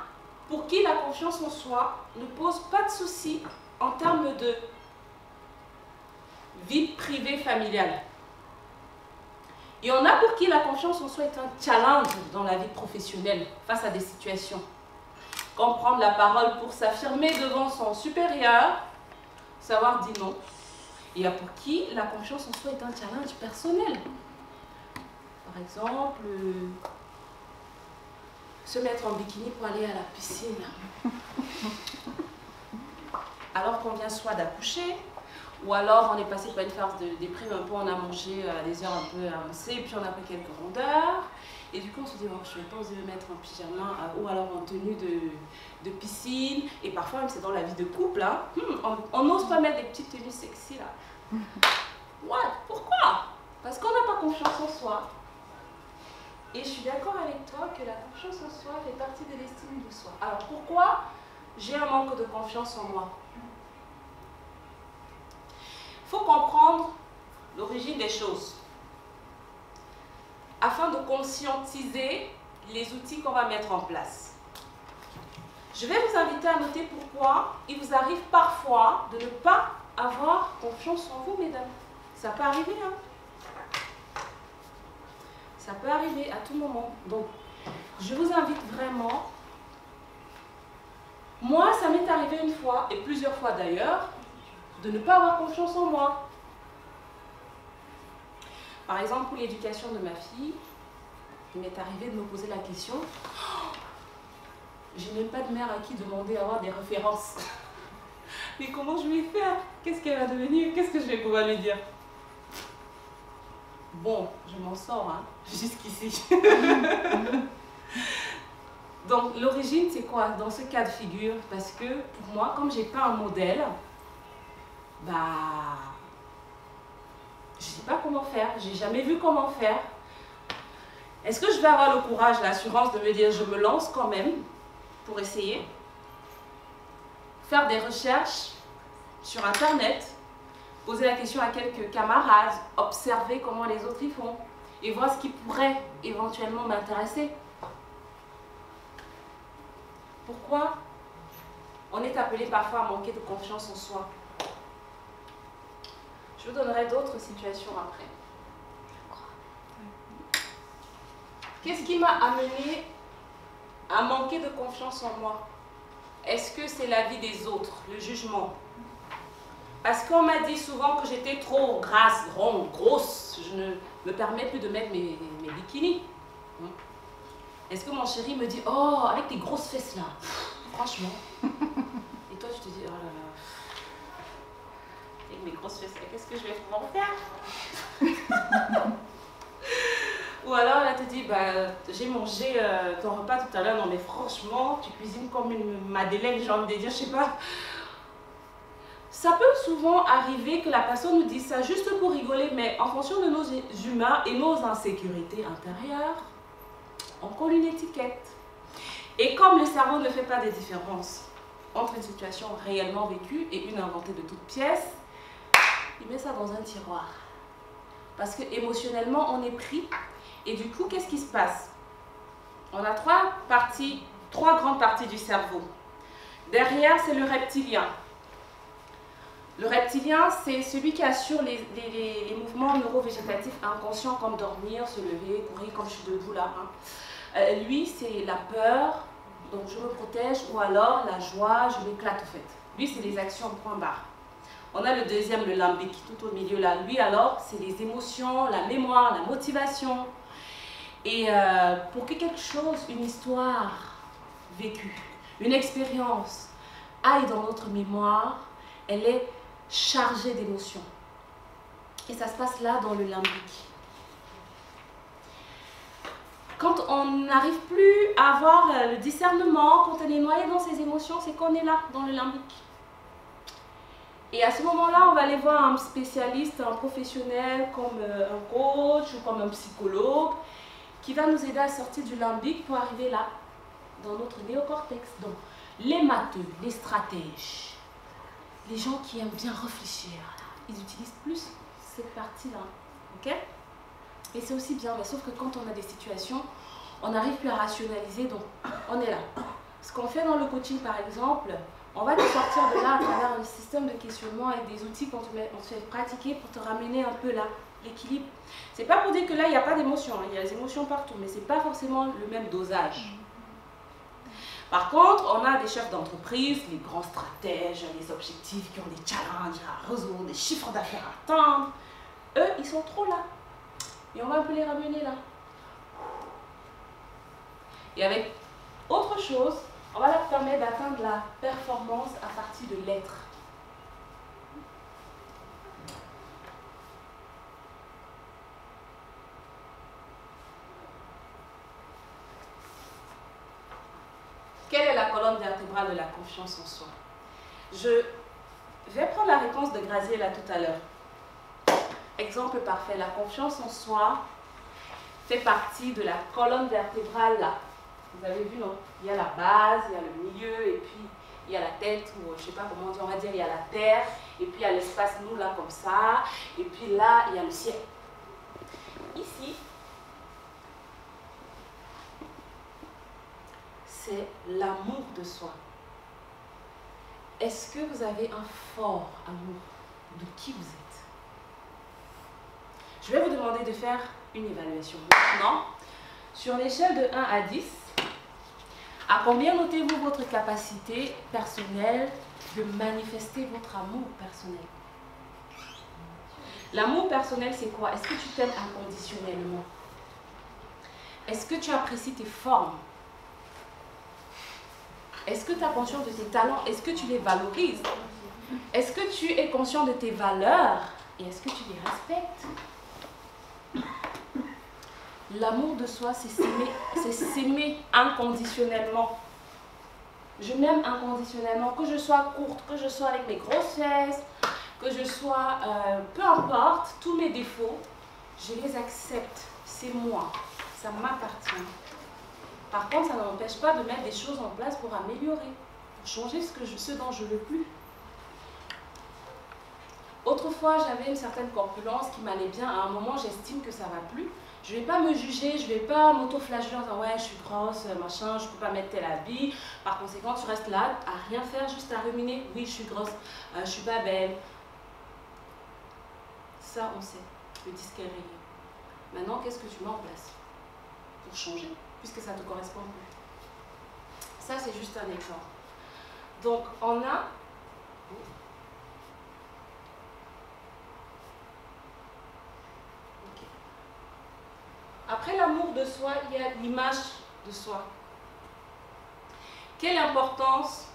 [SPEAKER 1] pour qui la confiance en soi ne pose pas de soucis en termes de vie privée familiale. Il y en a pour qui la confiance en soi est un challenge dans la vie professionnelle face à des situations. Comprendre la parole pour s'affirmer devant son supérieur, savoir dire non. Il y a pour qui la confiance en soi est un challenge personnel. Par exemple, se mettre en bikini pour aller à la piscine. Alors qu'on vient soit d'accoucher, ou alors on est passé par une phase de déprime, un peu on a mangé à des heures un peu avancées, puis on a pris quelques rondeurs. Et du coup on se dit, oh, je ne vais pas oser me mettre en pyjama ou alors en tenue de piscine. Et parfois même c'est dans la vie de couple, hein, on n'ose pas mettre des petites tenues sexy là. What? Pourquoi? Parce qu'on n'a pas confiance en soi. Et je suis d'accord avec toi que la confiance en soi fait partie de l'estime de soi. Alors pourquoi j'ai un manque de confiance en moi? Il faut comprendre l'origine des choses afin de conscientiser les outils qu'on va mettre en place. Je vais vous inviter à noter pourquoi il vous arrive parfois de ne pas avoir confiance en vous, mesdames. Ça peut arriver, hein? Ça peut arriver à tout moment. Donc, je vous invite vraiment. Moi, ça m'est arrivé une fois, et plusieurs fois d'ailleurs, de ne pas avoir confiance en moi. Par exemple, pour l'éducation de ma fille, il m'est arrivé de me poser la question, je n'ai pas de mère à qui demander à avoir des références. Mais comment je vais faire? Qu'est-ce qu'elle va devenir? Qu'est-ce que je vais pouvoir lui dire? Bon, je m'en sors, hein, jusqu'ici. Donc, l'origine, c'est quoi dans ce cas de figure? Parce que pour moi, comme j'ai pas un modèle, bah, je sais pas comment faire, j'ai jamais vu comment faire. Est-ce que je vais avoir le courage, l'assurance de me dire je me lance quand même pour essayer? Faire des recherches sur Internet, poser la question à quelques camarades, observer comment les autres y font et voir ce qui pourrait éventuellement m'intéresser. Pourquoi on est appelé parfois à manquer de confiance en soi? Je vous donnerai d'autres situations après. Qu'est-ce qui m'a amené à manquer de confiance en moi? Est-ce que c'est l'avis des autres, le jugement? Parce qu'on m'a dit souvent que j'étais trop grasse, ronde, grosse. Je ne me permets plus de mettre mes bikinis. Est-ce que mon chéri me dit, oh, avec tes grosses fesses là, franchement. Et toi, tu te dis, oh là là, avec mes grosses fesses là, qu'est-ce que je vais pouvoir faire? Ou alors elle te dit, bah, j'ai mangé ton repas tout à l'heure, non mais franchement, tu cuisines comme une madeleine, j'ai envie de dire, je sais pas. Ça peut souvent arriver que la personne nous dise ça juste pour rigoler, mais en fonction de nos humeurs et nos insécurités intérieures, on colle une étiquette. Et comme le cerveau ne fait pas de différence entre une situation réellement vécue et une inventée de toutes pièces, il met ça dans un tiroir. Parce que émotionnellement, on est pris. Et du coup, qu'est-ce qui se passe? On a trois grandes parties du cerveau. Derrière, c'est le reptilien. Le reptilien, c'est celui qui assure les mouvements neurovégétatifs inconscients comme dormir, se lever, courir comme je suis debout là. Lui, c'est la peur, donc je me protège, ou alors la joie, je m'éclate au fait. Lui, c'est les actions point barre. On a le deuxième, le limbique, tout au milieu là. Lui, alors, c'est les émotions, la mémoire, la motivation. Et pour que quelque chose, une histoire vécue, une expérience aille dans notre mémoire, elle est chargée d'émotions. Et ça se passe là dans le limbique. Quand on n'arrive plus à avoir le discernement, quand on est noyé dans ses émotions, c'est qu'on est là, dans le limbique. Et à ce moment-là, on va aller voir un spécialiste, un professionnel comme un coach ou comme un psychologue qui va nous aider à sortir du limbique pour arriver là, dans notre néocortex. Donc, les matheux, les stratèges, les gens qui aiment bien réfléchir, ils utilisent plus cette partie-là. Ok? Et c'est aussi bien, mais sauf que quand on a des situations, on n'arrive plus à rationaliser, donc on est là. Ce qu'on fait dans le coaching, par exemple, on va te sortir de là à travers un système de questionnement avec des outils qu'on te fait pratiquer pour te ramener un peu là, l'équilibre. C'est pas pour dire que là, il n'y a pas d'émotions, il y a des émotions partout, mais c'est pas forcément le même dosage. Par contre, on a des chefs d'entreprise, les grands stratèges, les objectifs qui ont des challenges à résoudre, des chiffres d'affaires à atteindre. Eux, ils sont trop là. Et on va un peu les ramener là. Et avec autre chose, on va leur permettre d'atteindre la performance à partir de l'être. Quelle est la colonne vertébrale de la confiance en soi? Je vais prendre la réponse de Graziella tout à l'heure. Exemple parfait, la confiance en soi fait partie de la colonne vertébrale là. Vous avez vu, non? Il y a la base, il y a le milieu, et puis il y a la tête, ou je ne sais pas comment dire, on va dire, il y a la terre, et puis il y a l'espace, nous là, comme ça, et puis là, il y a le ciel. Ici, c'est l'amour de soi. Est-ce que vous avez un fort amour de qui vous êtes? Je vais vous demander de faire une évaluation maintenant. Sur l'échelle de 1 à 10, à combien notez-vous votre capacité personnelle de manifester votre amour personnel? L'amour personnel, c'est quoi? Est-ce que tu t'aimes inconditionnellement? Est-ce que tu apprécies tes formes? Est-ce que tu as conscience de tes talents? Est-ce que tu les valorises? Est-ce que tu es conscient de tes valeurs? Et est-ce que tu les respectes? L'amour de soi, c'est s'aimer inconditionnellement. Je m'aime inconditionnellement, que je sois courte, que je sois avec mes grosses fesses, que je sois, peu importe, tous mes défauts, je les accepte. C'est moi, ça m'appartient. Par contre, ça ne m'empêche pas de mettre des choses en place pour améliorer, pour changer ce dont je ne veux plus. Autrefois, j'avais une certaine corpulence qui m'allait bien. À un moment, j'estime que ça ne va plus. Je ne vais pas me juger, je ne vais pas m'auto-flageller en disant « ouais, je suis grosse, machin, je ne peux pas mettre tel habit ». Par conséquent, tu restes là, à rien faire, juste à ruminer « oui, je suis grosse, je ne suis pas belle ». Ça, on sait, le disque est rayé. Maintenant, qu'est-ce que tu mets en place pour changer, puisque ça ne te correspond plus? Ça, c'est juste un exemple. Donc, on a... Après l'amour de soi, il y a l'image de soi. Quelle importance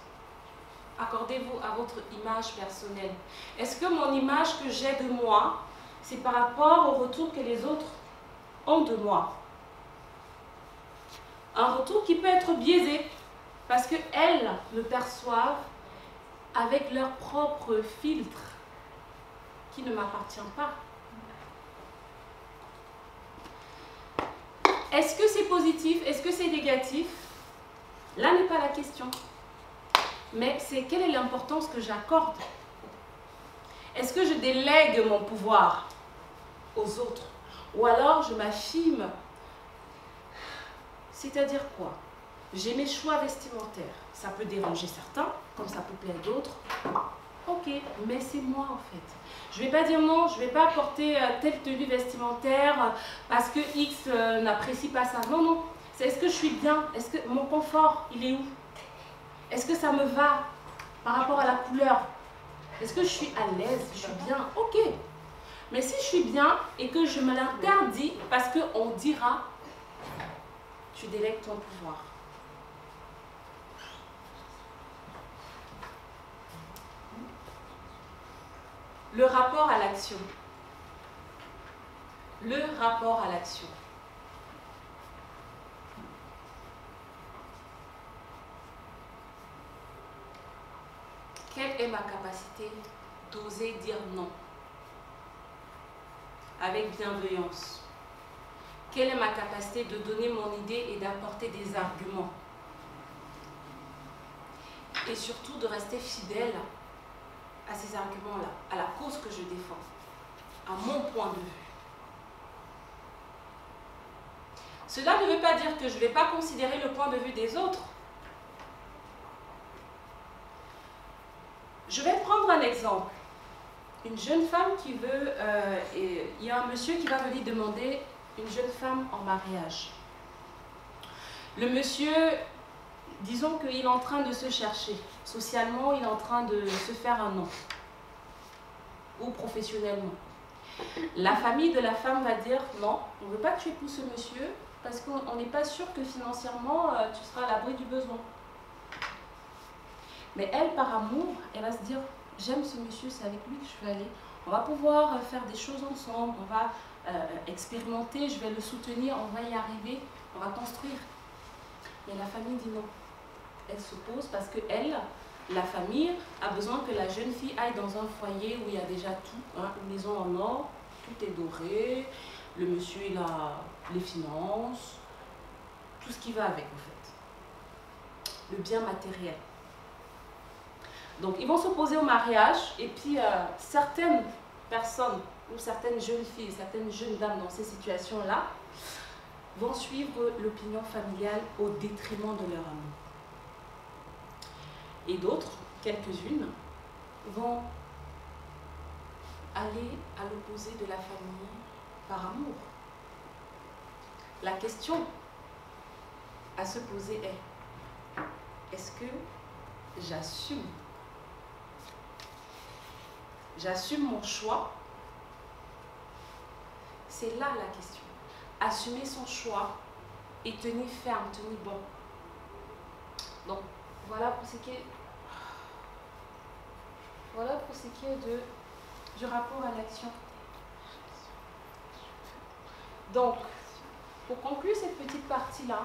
[SPEAKER 1] accordez-vous à votre image personnelle? Est-ce que mon image que j'ai de moi, c'est par rapport au retour que les autres ont de moi? Un retour qui peut être biaisé, parce qu'elles me perçoivent avec leur propre filtre, qui ne m'appartient pas. Est-ce que c'est positif? Est-ce que c'est négatif? Là n'est pas la question. Mais c'est quelle est l'importance que j'accorde? Est-ce que je délègue mon pouvoir aux autres? Ou alors je m'affirme? C'est-à-dire quoi? J'ai mes choix vestimentaires. Ça peut déranger certains, comme ça peut plaire d'autres. Ok, mais c'est moi en fait. Je ne vais pas dire non, je ne vais pas porter telle tenue vestimentaire parce que X n'apprécie pas ça. Non, non. C'est est-ce que je suis bien? Est-ce que mon confort, il est où? Est-ce que ça me va par rapport à la couleur? Est-ce que je suis à l'aise? Je suis bien? Ok. Mais si je suis bien et que je me l'interdis parce qu'on dira, tu délègues ton pouvoir. Le rapport à l'action. Le rapport à l'action. Quelle est ma capacité d'oser dire non avec bienveillance? Quelle est ma capacité de donner mon idée et d'apporter des arguments? Et surtout de rester fidèle à ces arguments-là, à la cause que je défends, à mon point de vue. Cela ne veut pas dire que je ne vais pas considérer le point de vue des autres. Je vais prendre un exemple. Une jeune femme qui veut... il y a un monsieur qui va venir demander une jeune femme en mariage. Le monsieur, disons qu'il est en train de se chercher. Socialement, il est en train de se faire un nom. Ou professionnellement. La famille de la femme va dire non, on ne veut pas que tu épouses ce monsieur parce qu'on n'est pas sûr que financièrement tu seras à l'abri du besoin. Mais elle, par amour, elle va se dire j'aime ce monsieur, c'est avec lui que je vais aller. On va pouvoir faire des choses ensemble, on va expérimenter, je vais le soutenir, on va y arriver, on va construire. Mais la famille dit non. Elle s'oppose parce que elle, la famille, a besoin que la jeune fille aille dans un foyer où il y a déjà tout, hein, une maison en or, tout est doré, le monsieur il a les finances, tout ce qui va avec en fait, le bien matériel. Donc ils vont s'opposer au mariage et puis certaines personnes ou certaines jeunes filles, certaines jeunes dames dans ces situations-là vont suivre l'opinion familiale au détriment de leur amour. Et d'autres, quelques-unes, vont aller à l'opposé de la famille par amour. La question à se poser est, est-ce que j'assume? J'assume mon choix? C'est là la question. Assumer son choix et tenir ferme, tenir bon. Donc, voilà pour ce qui est, du rapport à l'action. Donc, pour conclure cette petite partie-là,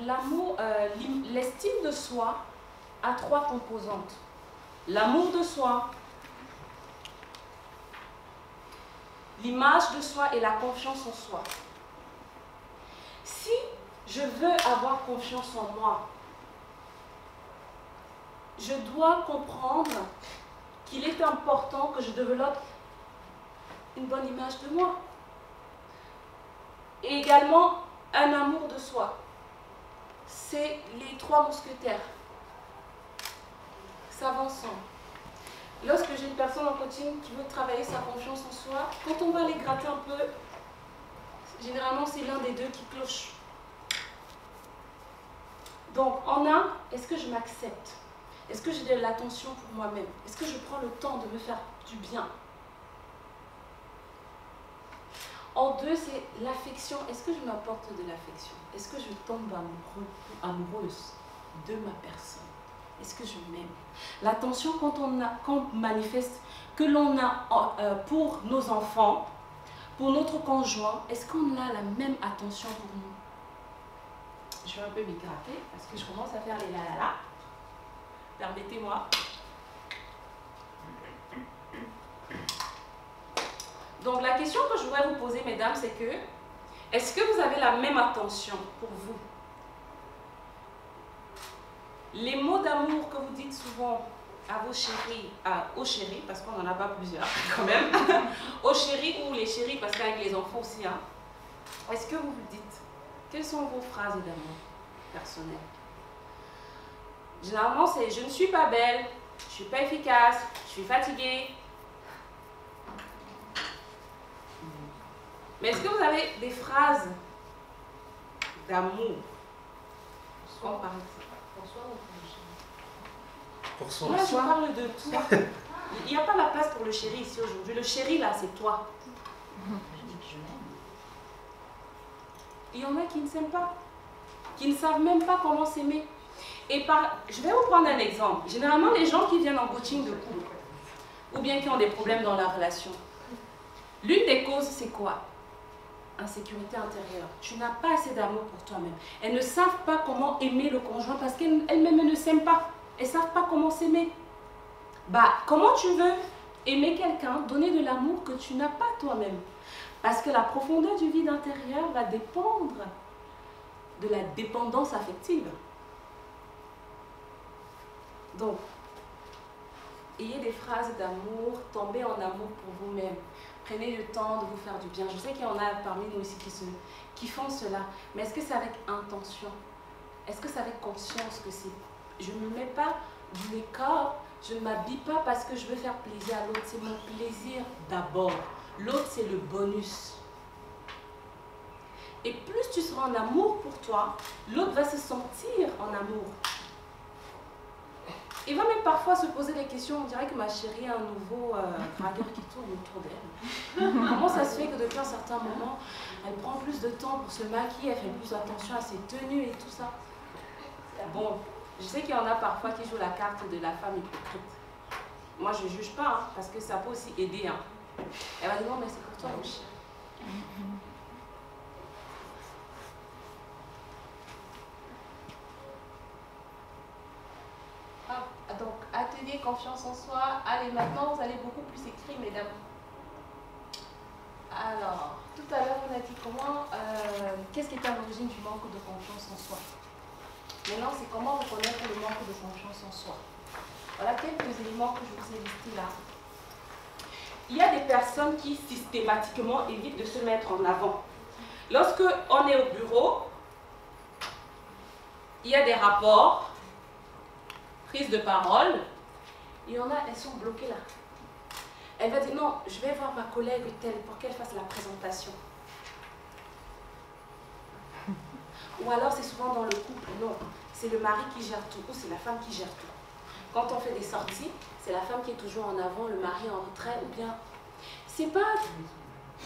[SPEAKER 1] l'amour, l'estime de soi a 3 composantes. L'amour de soi, l'image de soi et la confiance en soi. Si je veux avoir confiance en moi, je dois comprendre qu'il est important que je développe une bonne image de moi. Et également un amour de soi. C'est les 3 mousquetaires. Ça va ensemble. Lorsque j'ai une personne en coaching qui veut travailler sa confiance en soi, quand on va les gratter un peu, généralement c'est l'un des 2 qui cloche. Donc en un, est-ce que je m'accepte? Est-ce que j'ai de l'attention pour moi-même? Est-ce que je prends le temps de me faire du bien? En 2, c'est l'affection. Est-ce que je m'apporte de l'affection? Est-ce que je tombe amoureuse de ma personne? Est-ce que je m'aime? L'attention qu'on manifeste, que l'on a pour nos enfants, pour notre conjoint, est-ce qu'on a la même attention pour nous? Je vais un peu m'y gratter parce que je commence à faire les la. Permettez-moi. Donc la question que je voudrais vous poser, mesdames, c'est que, est-ce que vous avez la même attention pour vous? Les mots d'amour que vous dites souvent à vos chéris, aux chéris, parce qu'on n'en a pas plusieurs quand même, aux chéris ou les chéris, parce qu'avec les enfants aussi, hein, est-ce que vous vous dites? Quelles sont vos phrases d'amour personnelles? Généralement, c'est « je ne suis pas belle, je ne suis pas efficace, je suis fatiguée ». Mais est-ce que vous avez des phrases d'amour? Pour soi ou
[SPEAKER 6] Pour soi.
[SPEAKER 1] Moi, je parle de toi. Il n'y a pas la place pour le chéri ici aujourd'hui. Le chéri, là, c'est toi. Il y en a qui ne s'aiment pas, qui ne savent même pas comment s'aimer. Je vais vous prendre un exemple. Généralement, les gens qui viennent en coaching de couple, ou bien qui ont des problèmes dans la relation, l'une des causes, c'est quoi? Insécurité intérieure. Tu n'as pas assez d'amour pour toi-même. Elles ne savent pas comment aimer le conjoint parce qu'elles-mêmes ne s'aiment pas. Elles ne savent pas comment s'aimer. Bah, comment tu veux aimer quelqu'un, donner de l'amour que tu n'as pas toi-même? Parce que la profondeur du vide intérieur va dépendre de la dépendance affective. Donc, ayez des phrases d'amour, tombez en amour pour vous-même. Prenez le temps de vous faire du bien. Je sais qu'il y en a parmi nous ici qui font cela. Mais est-ce que c'est avec intention? Est-ce que c'est avec conscience que c'est... Je ne me mets pas du make-up, je ne m'habille pas parce que je veux faire plaisir à l'autre. C'est mon plaisir d'abord. L'autre, c'est le bonus. Et plus tu seras en amour pour toi, l'autre va se sentir en amour. Il va même parfois se poser des questions. On dirait que ma chérie a un nouveau dragueur qui tourne autour d'elle. Comment ça se fait que depuis un certain moment, elle prend plus de temps pour se maquiller, elle fait plus attention à ses tenues et tout ça. Bon, je sais qu'il y en a parfois qui jouent la carte de la femme hypocrite. Moi, je ne juge pas, hein, parce que ça peut aussi aider. Hein. Elle va dire non, mais c'est pour toi, mon chéri. Donc, atelier confiance en soi. Allez, maintenant, vous allez beaucoup plus écrire, mesdames. Alors, tout à l'heure, on a dit comment, qu'est-ce qui est à l'origine du manque de confiance en soi. Maintenant, c'est comment reconnaître le manque de confiance en soi. Voilà quelques éléments que je vous ai listés là. Il y a des personnes qui systématiquement évitent de se mettre en avant. Lorsque on est au bureau, il y a des rapports, prise de parole, il y en a, elles sont bloquées là. Elle va dire non, je vais voir ma collègue telle pour qu'elle fasse la présentation. Ou alors c'est souvent dans le couple, non, c'est le mari qui gère tout ou c'est la femme qui gère tout. Quand on fait des sorties, c'est la femme qui est toujours en avant, le mari en retrait ou bien... C'est pas...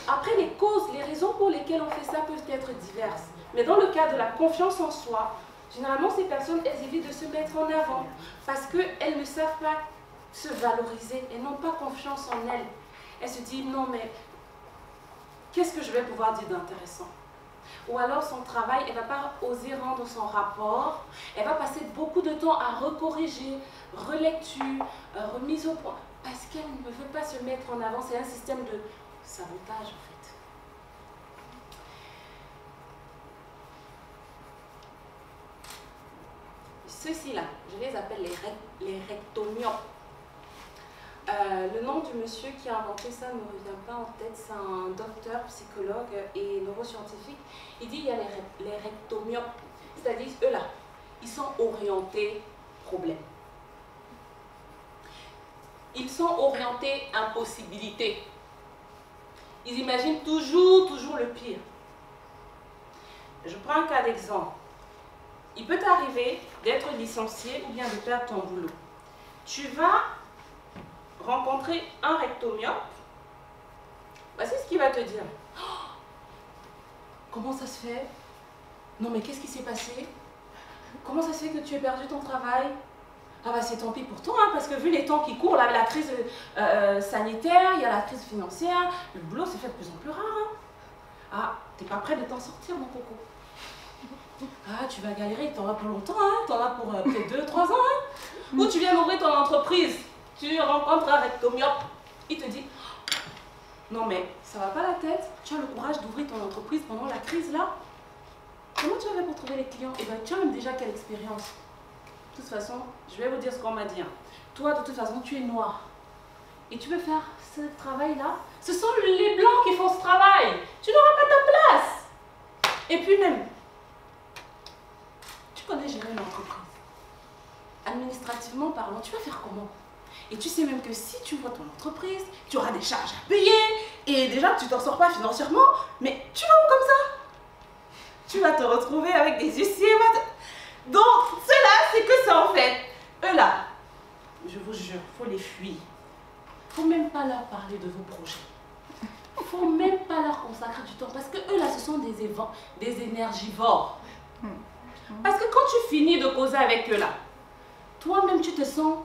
[SPEAKER 1] Après les causes, les raisons pour lesquelles on fait ça peuvent être diverses. Mais dans le cas de la confiance en soi, généralement, ces personnes, elles évitent de se mettre en avant parce qu'elles ne savent pas se valoriser. Elles n'ont pas confiance en elles. Elles se disent, non, mais qu'est-ce que je vais pouvoir dire d'intéressant? Ou alors son travail, elle ne va pas oser rendre son rapport, elle va passer beaucoup de temps à recorriger, relecture, remise au point, parce qu'elle ne veut pas se mettre en avant. C'est un système de sabotage en fait. Ceux-ci-là, je les appelle les rectomyopes. Le nom du monsieur qui a inventé ça ne me revient pas en tête, c'est un docteur, psychologue et neuroscientifique. Il dit qu'il y a les rectomyopes, c'est-à-dire eux là, ils sont orientés problème. Ils sont orientés impossibilité. Ils imaginent toujours le pire. Je prends un cas d'exemple. Il peut t'arriver d'être licencié ou bien de perdre ton boulot. Tu vas rencontrer un rectomyope. Voici ce qu'il va te dire. Oh, comment ça se fait? Non mais qu'est-ce qui s'est passé? Comment ça se fait que tu aies perdu ton travail? Ah bah c'est tant pis pour toi, hein, parce que vu les temps qui courent, là, la crise sanitaire, il y a la crise financière, le boulot se fait de plus en plus rare. Hein. Ah, t'es pas prêt de t'en sortir mon coco? Ah, tu vas galérer, t'en as pour longtemps, hein, t'en as pour peut-être 2-3 ans. Hein. Ou tu viens d'ouvrir ton entreprise, tu rencontres un rectomyope, il te dit non mais ça va pas la tête, tu as le courage d'ouvrir ton entreprise pendant la crise là? Comment tu avais pour trouver les clients? Et bien tu as même déjà quelle expérience? De toute façon, je vais vous dire ce qu'on m'a dit. Hein. Toi, de toute façon, tu es noir. Et tu veux faire ce travail-là? Ce sont les blancs qui font ce travail. Tu n'auras pas ta place. Et puis même, tu connais gérer une entreprise. Administrativement parlant, tu vas faire comment? Et tu sais même que si tu vois ton entreprise, tu auras des charges à payer. Et déjà, tu t'en sors pas financièrement. Mais tu vas où comme ça? Tu vas te retrouver avec des huissiers. Donc, cela, c'est que ça en fait. Eux là, je vous jure, il faut les fuir. Il ne faut même pas leur parler de vos projets. Il ne faut même pas leur consacrer du temps. Parce que eux là, ce sont des énergivores. Parce que quand tu finis de causer avec eux là, toi-même tu te sens...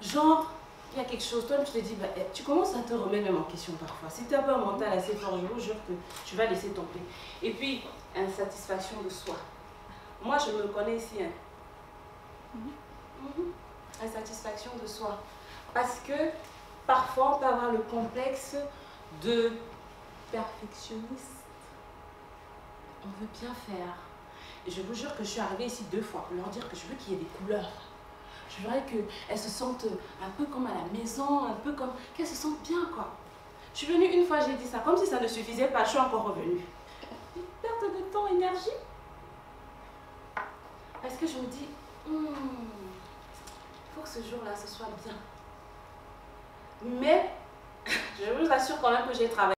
[SPEAKER 1] genre, il y a quelque chose, toi tu te dis, bah, tu commences à te remettre même en question parfois. Si tu n'as pas un mental assez fort, je vous jure que tu vas laisser tomber. Et puis, insatisfaction de soi. Moi, je me connais ici. Hein. Insatisfaction de soi. Parce que parfois, on peut avoir le complexe de perfectionniste. On veut bien faire. Et je vous jure que je suis arrivée ici 2 fois pour leur dire que je veux qu'il y ait des couleurs. Je voudrais qu'elles se sentent un peu comme à la maison, un peu comme... qu'elles se sentent bien, quoi. Je suis venue une fois, j'ai dit ça, comme si ça ne suffisait pas, je suis encore revenue. Une perte de temps, énergie. Parce que je me dis, il faut que ce jour-là, ce soit bien. Mais, je vous assure quand même que j'ai travaillé.